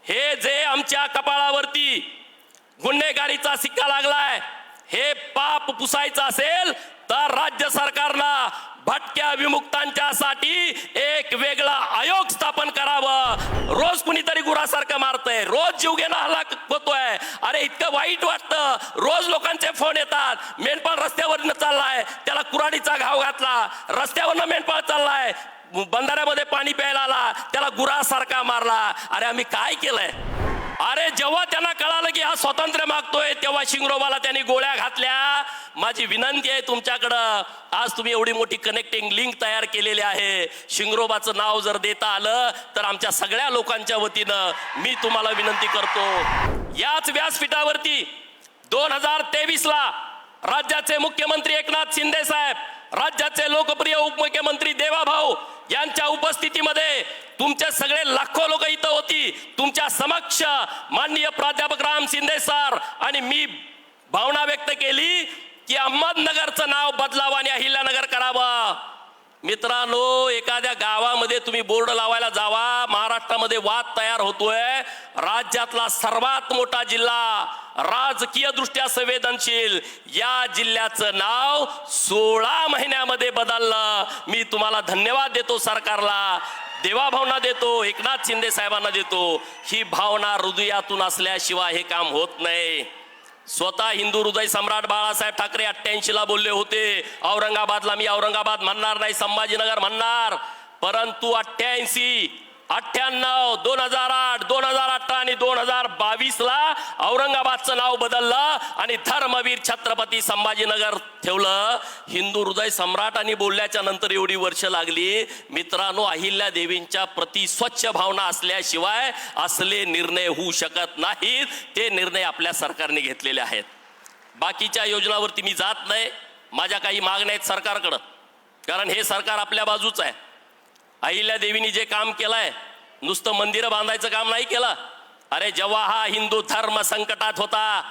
हे जे आमच्या कपाळावरती गुन्हेगारीचा सिक्का लागलाय, हे पाप पुसायचं असेल तर राज्य सरकारनं भटक्या विमुक्तांच्यासाठी एक वेगळा आयोग स्थापन करावं। रोज कुणीतरी गुरासारखं मारतंय, रोज जीवघेणा हल्ला होतोय। अरे इतकं वाईट वाटतं, रोज लोकांचे फोन येतात, मेंढपाळ रस्त्यावरनं चाललाय, त्याला कुऱ्हाडीचा घाव घातला, रस्त्यावरनं मेंढपाळ चाललाय, बंधाऱ्यामध्ये पाणी प्यायला आला, त्याला गुरासारखा मारला। अरे आम्ही काय केलंय? अरे जेव्हा त्यांना कळालं की हा स्वातंत्र्य मागतोय तेव्हा शिंगरोबाला त्यांनी गोळ्या घातल्या। माझी विनंती आहे तुमच्याकडं, आज तुम्ही एवढी मोठी कनेक्टिंग लिंक तयार केलेली आहे, शिंगरोबाचं नाव जर देता आलं तर आमच्या सगळ्या लोकांच्या वतीनं मी तुम्हाला विनंती करतो, याच व्यासपीठावरती 2023 ला राज्याचे मुख्यमंत्री एकनाथ शिंदे साहेब, राज्याचे लोकप्रिय उपमुख्यमंत्री देवाभाऊ यांच्या उपस्थितीमध्ये तुमचे सगळे लाखो लोक इथं होती। तुमच्या समक्ष माननीय प्राध्यापक राम शिंदे सर आणि मी भावना व्यक्त केली की अहमदनगरचं नाव बदलावं आणि अहिल्यानगर करावं। मित्रांनो, एखाद्या गावामध्ये तुम्ही बोर्ड लावायला जावा, महाराष्ट्रामध्ये वाद तयार होतोय, राज्यातला सर्वात मोठा जिल्हा, राजकीय दृष्ट्या संवेदनशील, या जिल्ह्याचं नाव 16 महिन्यामध्ये बदललं। मी तुम्हाला धन्यवाद देतो, सरकारला, देवाभावना देतो, एकनाथ शिंदे साहेबांना देतो। ही भावना हृदयातून असल्याशिवाय हे काम होत नाही। स्वतः हिंदू हृदय सम्राट बाळासाहेब ठाकरे 88 ला बोलले होते, औरंगाबादला मी औरंगाबाद म्हणणार नाही, संभाजीनगर म्हणणार, परंतु 88, 98, 2008, 2018 आणि 2022 ला औरंगाबादचं नाव बदललं आणि धर्मवीर छत्रपती संभाजीनगर ठेवलं। हिंदू हृदय सम्राटांनी बोलल्याच्या नंतर एवढी वर्ष लागली। मित्रांनो, अहिल्या देवींच्या प्रति स्वच्छ भावना असल्याशिवाय असले निर्णय होऊ शकत नाहीत। ते निर्णय आपल्या सरकारने घेतलेले आहेत। बाकीच्या योजनावरती मी जात नाही, माझ्या काही मागण्या आहेत सरकारकडं, कारण हे सरकार आपल्या बाजूच आहे। अहिल्या देवीनी जे काम केलंय, नुसतं मंदिरं बांधायचं काम नाही केलं। अरे जेव्हा हा हिंदू धर्म संकटात होता,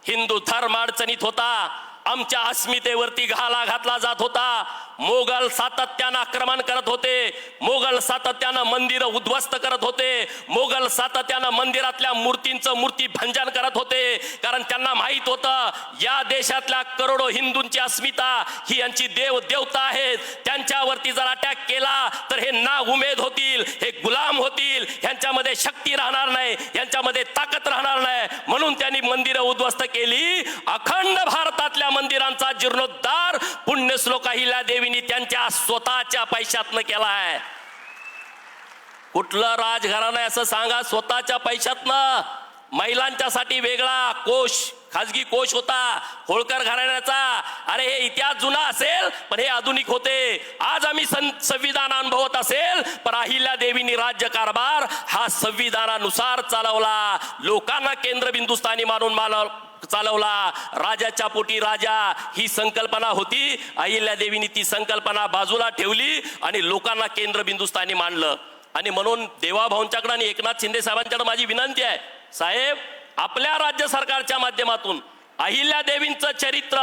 हिंदू धर्म अडचणीत होता, आमच्या अस्मितेवरती घाला घातला जात होता, मोगल सातत्यानं आक्रमण करत होते, मोगल सातत्यानं मंदिरं उद्ध्वस्त करत होते, मोगल सातत्यानं मंदिरातल्या मूर्तींचं मूर्ती भंजन करत होते, कारण त्यांना माहित होतं या देशातल्या करोडो हिंदूंची अस्मिता ही यांची देवता आहेत, त्यांच्यावरती जर अटॅक केला तर हे ना उमेद होतील, हे गुलाम होतील, यांच्यामध्ये शक्ती राहणार नाही, यांच्यामध्ये ताकद राहणार नाही, म्हणून त्यांनी मंदिरं उद्ध्वस्त केली। अखंड भारतातल्या मंदिरांचा जीर्णोद्धार पुण्यश्लोक अहिल्या देवींनी त्यांच्या स्वतःच्या पैशातनं केलाय। कुठलं राजघराणं आहे असं सांगा, स्वतःच्या पैशातनं। महिलांच्यासाठी वेगळा कोष, खाजगी कोष होता होळकर घराण्याचा। अरे हे इतिहास जुना असेल पण हे आधुनिक होते। आज आम्ही संविधान अनुभवत असेल पण अहिल्या देवींनी राज्यकारभार हा संविधानानुसार चालवला, लोकांना केंद्रबिंदू स्थानी मानून चालवला। राजाच्या पोटी राजा ही संकल्पना होती, अहिल्या देवींनी ती संकल्पना बाजूला ठेवली आणि लोकांना केंद्रबिंदू स्थानी मांडलं। आणि म्हणून देवाभाऊंच्याकडे आणि एकनाथ शिंदे साहेबांच्याकडे माझी विनंती आहे, साहेब आपल्या राज्य सरकारच्या माध्यमातून अहिल्या देवींचं चरित्र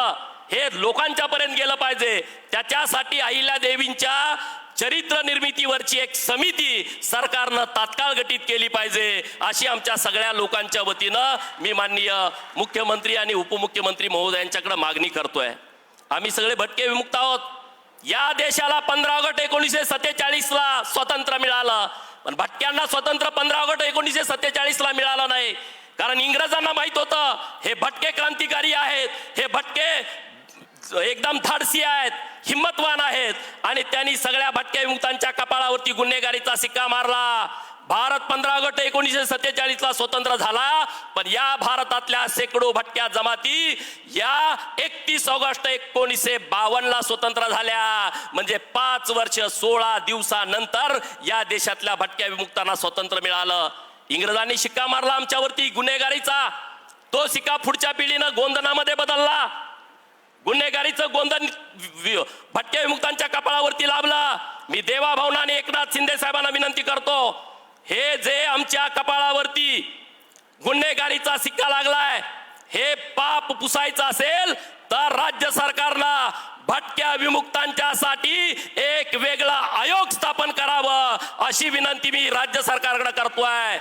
हे लोकांच्या पर्यंत गेलं पाहिजे। त्याच्यासाठी अहिल्या देवींच्या चरित्र निर्मितीवरची एक समिती सरकारनं तात्काळ गठीत केली पाहिजे, अशी आमच्या सगळ्या लोकांच्या वतीनं मी माननीय मुख्यमंत्री आणि उपमुख्यमंत्री महोदयांच्याकडे मागणी करतोय। आम्ही सगळे भटके विमुक्त आहोत। या देशाला 15 ऑगस्ट 1947 ला स्वातंत्र्य मिळालं, पण भटक्यांना स्वातंत्र्य 15 ऑगस्ट 1947 ला मिळालं नाही, कारण इंग्रजांना माहित होतं हे भटके क्रांतिकारी आहेत, हे भटके एकदम धाडसी आहेत, हिम्मतवान आहेत, आणि त्यांनी सगळ्या भटक्या विमुक्तांच्या कपाळावरती गुन्हेगारीचा सिक्का मारला। भारत 15 ऑगस्ट 1947 ला स्वतंत्र झाला, पण या भारतातल्या शेकडो भटक्या जमाती या 31 ऑगस्ट 1952 ला स्वतंत्र झाल्या। म्हणजे 5 वर्ष 16 दिवसानंतर या देशातल्या भटक्या विमुक्तांना स्वातंत्र्य मिळालं। इंग्रजांनी शिक्का मारला आमच्यावरती गुन्हेगारीचा, तो सिक्का पुढच्या पिढीनं गोंधनामध्ये बदलला। गुन्हेगारीचं गोंधन भटक्या विमुक्तांच्या कपाळावरती लाभलं। मी देवाभावना आणि एकनाथ शिंदे साहेबांना विनंती करतो, हे जे आमच्या कपाळावरती गुन्हेगारीचा सिक्का लागलाय, हे पाप पुसायचं असेल तर राज्य सरकारनं भटक्या विमुक्तांच्यासाठी एक वेगळा आयोग स्थापन करावं, अशी विनंती मी राज्य सरकारकडे करतोय।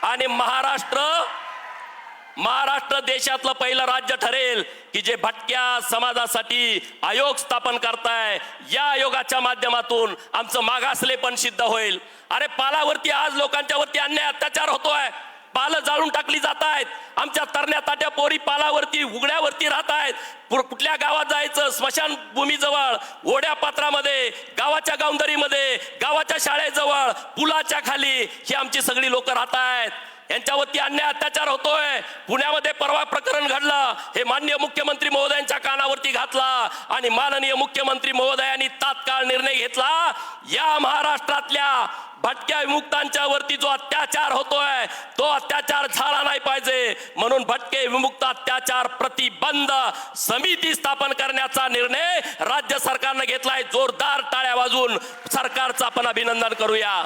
आणि महाराष्ट्र देशातलं पहिलं राज्य ठरेल की जे भटक्या समाजासाठी आयोग स्थापन करताय. या आयोगाच्या माध्यमातून आमचं मागासलेपण सिद्ध होईल. अरे पालावरती आज लोकांच्या वरती अन्याय अत्याचार होतोय. पालं जाळून टाकली जात आहेत. आमच्या तरण्या ताट्या पोरी पालावरती उघड्यावरती राहत आहेत. कुठल्या गावात जायचं, स्मशानभूमीजवळ, ओढ्या पात्रामध्ये, गावाच्या गावंदरीमध्ये, गावाच्या शाळेजवळ, पुलाच्या खाली ही आमची सगळी लोक राहत आहेत. यांच्यावरती अन्याय अत्याचार होतोय. पुण्यामध्ये परवा प्रकरण घडलं. हे माननीय मुख्यमंत्री महोदयांच्या कानावरती घातला आणि माननीय मुख्यमंत्री महोदयांनी तात्काळ निर्णय घेतला. या महाराष्ट्रातल्या भटक्या विमुक्तांच्या वरती जो अत्याचार होतोय तो अत्याचार झाला नाही पाहिजे म्हणून भटके विमुक्त अत्याचार प्रतिबंध समिती स्थापन करण्याचा निर्णय राज्य सरकारने घेतलाय. जोरदार टाळ्या वाजवून सरकारचं आपण अभिनंदन करूया.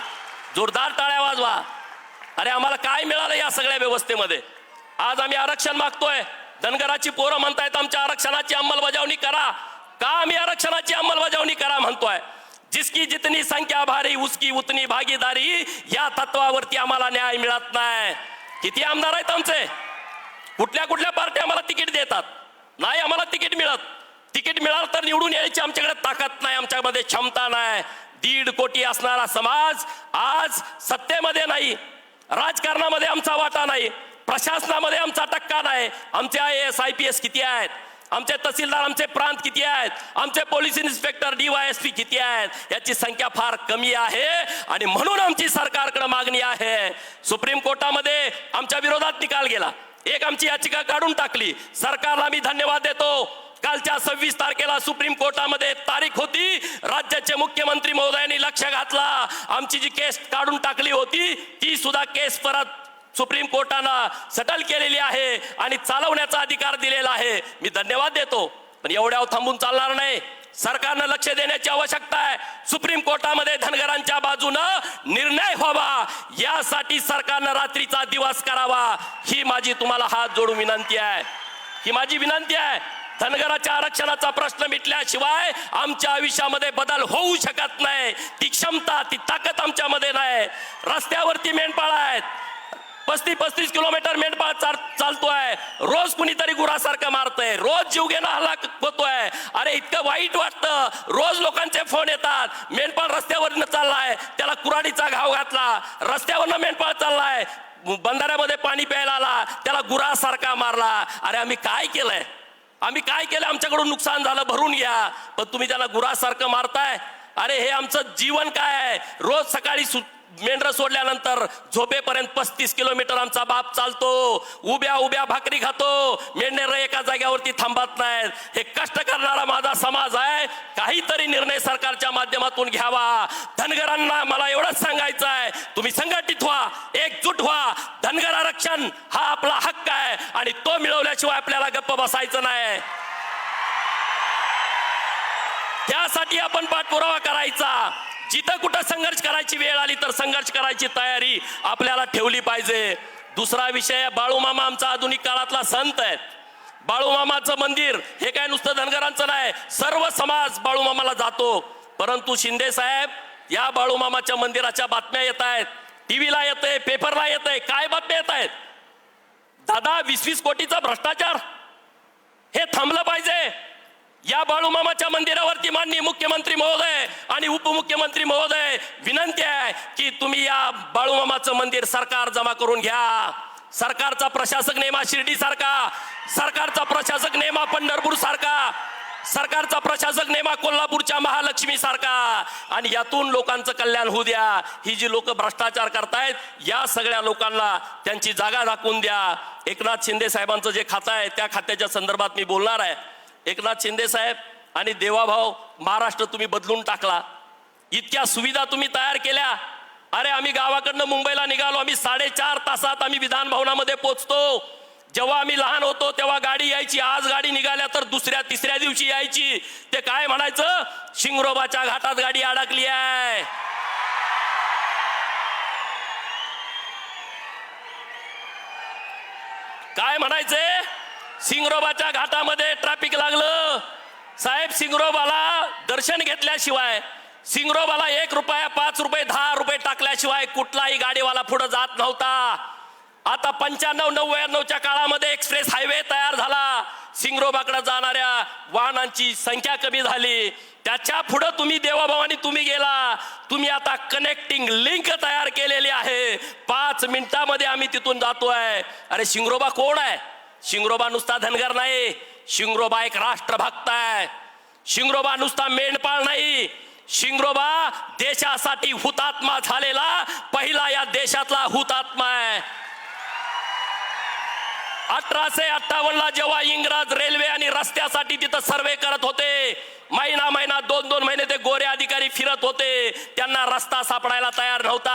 जोरदार टाळ्या वाजवा. अरे आम्हाला काय मिळालं या सगळ्या व्यवस्थेमध्ये? आज आम्ही आरक्षण मागतोय. धनगराची पोरं म्हणतायत आमच्या आरक्षणाची अंमलबजावणी करा. का आम्ही आरक्षणाची अंमलबजावणी करा म्हणतोय? जिसकी जितनी संख्या भारी उसकी उतनी भागीदारी या तत्वावरती आम्हाला न्याय मिळत नाही. किती आमदार आहेत आमचे? कुठल्या पार्टी आम्हाला तिकीट देतात? नाही आम्हाला तिकीट मिळत. तिकीट मिळालं तर निवडून यायची आमच्याकडे ताकद नाही, आमच्यामध्ये क्षमता नाही. 1.5 कोटी असणारा समाज आज सत्तेमध्ये नाही, राजकारणामध्ये आमचा वाटा नाही, प्रशासनामध्ये आमचा टक्का नाही. आमचे IAS IPS किती आहेत? आमचे तहसीलदार, आमचे प्रांत किती आहेत? आमचे पोलीस इन्स्पेक्टर DYSP किती आहेत? याची संख्या फार कमी आहे आणि म्हणून आमची सरकारकडे मागणी आहे. सुप्रीम कोर्टामध्ये आमच्या विरोधात निकाल गेला. एक आमची याचिका काढून टाकली. सरकारला मी धन्यवाद देतो. कालच्या 26 तारखेला सुप्रीम कोर्टामध्ये तारीख होती. राज्याचे मुख्यमंत्री महोदयांनी लक्ष घातला. आमची जी केस काढून टाकली होती ती सुद्धा केस परत सुप्रीम कोर्टानं सेटल केलेली आहे आणि चालवण्याचा अधिकार दिलेला आहे. मी धन्यवाद देतो. पण एवढ्यावर थांबून चालणार नाही. सरकारनं लक्ष देण्याची आवश्यकता आहे. सुप्रीम कोर्टामध्ये धनगरांच्या बाजूनं निर्णय व्हावा यासाठी सरकारनं रात्रीचा दिवस करावा. ही माझी तुम्हाला हात जोडून विनंती आहे. ही माझी विनंती आहे. धनगराच्या आरक्षणाचा प्रश्न मिटल्याशिवाय आमच्या आयुष्यामध्ये बदल होऊ शकत नाही. ती क्षमता, ती ताकद आमच्यामध्ये नाही. रस्त्यावरती मेंढपाळ आहेत. 35 किलोमीटर मेंढपाळ चालतोय. रोज कुणीतरी गुरासारखं मारतंय. रोज जीवघेणा हल्ला होतोय. अरे इतकं वाईट वाटतं. रोज लोकांचे फोन येतात. मेंढपाळ रस्त्यावरनं चाललाय, त्याला कुऱ्हाडीचा घाव घातला. रस्त्यावरनं मेंढपाळ चाललाय, बंधाऱ्यामध्ये पाणी प्यायला आला, त्याला गुरासारखा मारला. अरे आम्ही काय केलंय? आमच्याकडून नुकसान झालं, भरून घ्या. पण तुम्ही त्याला गुरासारखं मारताय. अरे हे आमचं जीवन काय आहे? रोज सकाळी मेंढर सोडल्यानंतर झोपेपर्यंत 35 किलोमीटर आमचा बाप चालतो. उभ्या भाकरी खातो. मेंढर एका जाग्यावरती थांबत नाहीत. हे कष्ट करणारा माझा समाज आहे. काहीतरी निर्णय सरकारच्या माध्यमातून घ्यावा. धनगरांना मला एवढंच सांगायचं आहे, तुम्ही संघटित व्हा, एकजूट व्हा. धनगर आरक्षण हा आपला हक्क आहे आणि तो मिळवल्याशिवाय आपल्याला गप्प बसायचं नाही. त्यासाठी आपण पाठपुरावा करायचा. जिथं कुठं संघर्ष करायची वेळ आली तर संघर्ष करायची तयारी आपल्याला ठेवली पाहिजे. दुसरा विषय, बाळूमामा आमचा आधुनिक काळातला संत आहे. बाळूमामाचं मंदिर हे काय नुसतं धनगरांचं नाही, सर्व समाज बाळूमामाला जातो. परंतु शिंदे साहेब, या बाळूमामाच्या मंदिराच्या बातम्या येत आहेत, टीव्हीला येतंय, पेपरला येतंय. काय बातम्या येत आहेत? दादा 20-20 कोटीचा भ्रष्टाचार. हे थांबलं पाहिजे. या बाळूमामाच्या मंदिरावरती माननीय मुख्यमंत्री महोदय आणि उपमुख्यमंत्री महोदय, विनंती आहे की तुम्ही या बाळूमामाचं मंदिर सरकार जमा करून घ्या. सरकारचा प्रशासक नेमा शिर्डी सारखा, सरकारचा प्रशासक नेमा पंढरपूर सारखा, सरकारचा प्रशासक नेमा कोल्हापूरच्या महालक्ष्मी सारखा आणि यातून लोकांचं कल्याण होऊ द्या. ही जी लोक भ्रष्टाचार करतायत या सगळ्या लोकांना त्यांची जागा दाखवून द्या. एकनाथ शिंदे साहेबांचं जे खातं आहे त्या खात्याच्या संदर्भात मी बोलणार आहे. एकनाथ शिंदे साहेब आणि देवाभाऊ, महाराष्ट्र तुम्ही बदलून टाकला. इतक्या सुविधा तुम्ही तयार केल्या. अरे आम्ही गावाकडनं मुंबईला निघालो, आम्ही 4.5 तासात आम्ही विधान भवनामध्ये पोहोचतो. जेव्हा आम्ही लहान होतो तेव्हा गाडी यायची. आज गाडी निघाल्या तर दुसऱ्या-तिसऱ्या दिवशी यायची. ते काय म्हणायचं? शिंगरोबाच्या घाटात गाडी अडकली आहे. काय म्हणायचे? सिंगरोबाच्या घाटामध्ये ट्रॅफिक लागलं. साहेब, सिंगरोबाला दर्शन घेतल्याशिवाय, सिंगरोबाला 1 रुपया, 5 रुपये, 10 रुपये टाकल्याशिवाय कुठलाही गाडीवाला पुढे जात नव्हता. आता 95-99च्या काळामध्ये एक्सप्रेस हायवे तयार झाला, सिंगरोबाकडे जाणाऱ्या वाहनांची संख्या कमी झाली. त्याच्या पुढे तुम्ही देवाभावानी तुम्ही गेला, तुम्ही आता कनेक्टिंग लिंक तयार केलेली आहे. 5 मिनिटामध्ये आम्ही तिथून जातोय. अरे शिंगरोबा कोण आहे? शिंगरोबा नुसता धनगर नाही, शिंगरोबा एक राष्ट्रभक्त आहे. शिंगरोबा नुसता मेंढपाळ नाही, शिंगरोबा देशासाठी हुतात्मा झालेला पहिला या देशातला हुतात्मा आहे. 1858 जेव्हा इंग्रज रेल्वे आणि रस्त्यासाठी तिथं सर्वे करत होते, महिना 2 महिने ते गोरे अधिकारी फिरत होते, त्यांना रस्ता सापडायला तयार नव्हता.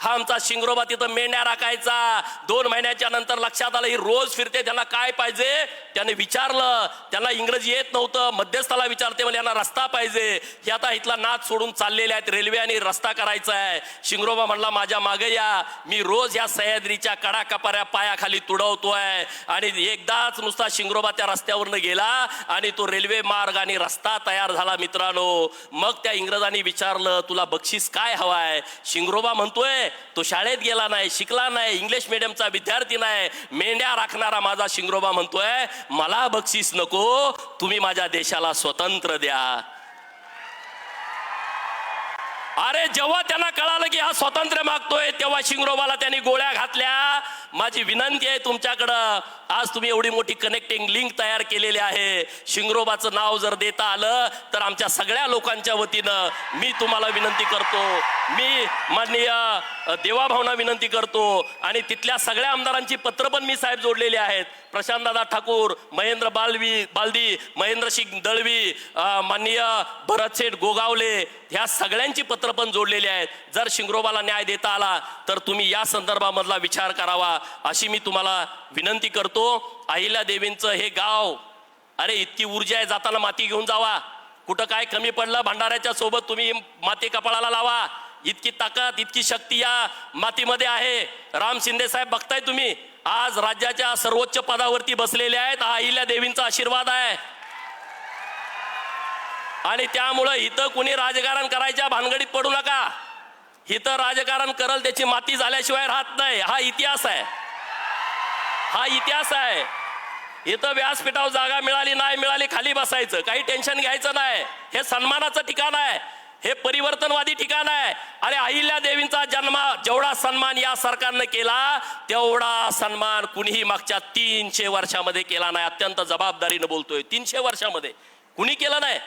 हा आमचा शिंगरोबा तिथं मेंढ्या राखायचा. 2 महिन्याच्या नंतर लक्षात आलं ही रोज फिरते, त्यांना काय पाहिजे त्याने विचारलं. त्यांना इंग्रजी येत नव्हतं, मध्यस्थाला विचारते म्हणजे यांना रस्ता पाहिजे. हे आता इथला नाद सोडून चाललेले आहेत, रेल्वे आणि रस्ता करायचा आहे. शिंगरोबा म्हणला माझ्या मागे या, मी रोज या सह्याद्रीच्या कडाकपाऱ्या पायाखाली तुडवतोय. आणि एकदाच नुसता शिंगरोबा त्या रस्त्यावरनं गेला आणि तो रेल्वे मार्ग आणि रस्ता तयार झाला. मित्रांनो, मग त्या इंग्रजांनी विचारलं तुला बक्षीस काय हवाय? शिंगरोबा म्हणतोय तो शाळेत गेला नाही, शिकला नाही, इंग्लिश मीडियमचा विद्यार्थी नाही, मेंढ्या राखणारा माझा शिंगरोबा म्हणतोय मला बक्षीस नको, तुम्ही माझ्या देशाला स्वतंत्र द्या. अरे जेव्हा त्यांना कळालं की हा स्वातंत्र्य मागतोय, तेव्हा शिंगरोबाला त्यांनी गोळ्या घातल्या. माझी विनंती आहे तुमच्याकडं, आज तुम्ही एवढी मोठी कनेक्टिंग लिंक तयार केलेली आहे, शिंगरोबाचं नाव जर देता आलं तर आमच्या सगळ्या लोकांच्या वतीनं मी तुम्हाला विनंती करतो, मी माननीय देवाभावना विनंती करतो. आणि तिथल्या सगळ्या आमदारांची पत्र पण मी साहेब जोडलेली आहेत. प्रशांतदादा ठाकूर, महेंद्र बालदी, महेंद्रसिंग दळवी, माननीय भरतशेठ गोगावले, ह्या सगळ्यांची पत्र पण जोडलेली आहेत. जर शिंगरोबाला न्याय देता आला तर तुम्ही या संदर्भामधला विचार करावा अशी मी तुम्हाला विनंती करतो. अहिल्या देवींचं हे गाव, अरे इतकी ऊर्जा आहे, जाताना माती घेऊन जावा. कुठं काय कमी पडलं भंडाऱ्याच्या सोबत तुम्ही माती कपाळाला लावा. इतकी ताकद, इतकी शक्ती या मातीमध्ये आहे. राम शिंदे साहेब बघताय तुम्ही, आज राज्याच्या सर्वोच्च पदावरती बसलेले आहेत. हा अहिल्या देवींचा आशीर्वाद आहे. आणि त्यामुळं इथं कुणी राजकारण करायच्या भानगडीत पडू नका. इथं राजकारण करल त्याची माती झाल्याशिवाय राहत नाही. हा इतिहास आहे, हा इतिहास आहे. इथं व्यासपीठावर जागा मिळाली नाही मिळाली खाली बसायचं, काही टेन्शन घ्यायचं नाही. हे सन्मानाचं ठिकाण आहे, हे परिवर्तनवादी ठिकाण आहे. अरे अहिल्या देवींचा जन्म जेवढा सन्मान या सरकारने केला तेवढा सन्मान कुणीही मागच्या 300 वर्षामध्ये केला नाही. अत्यंत जबाबदारीने बोलतोय, 300 वर्षामध्ये कुणी केलं नाही.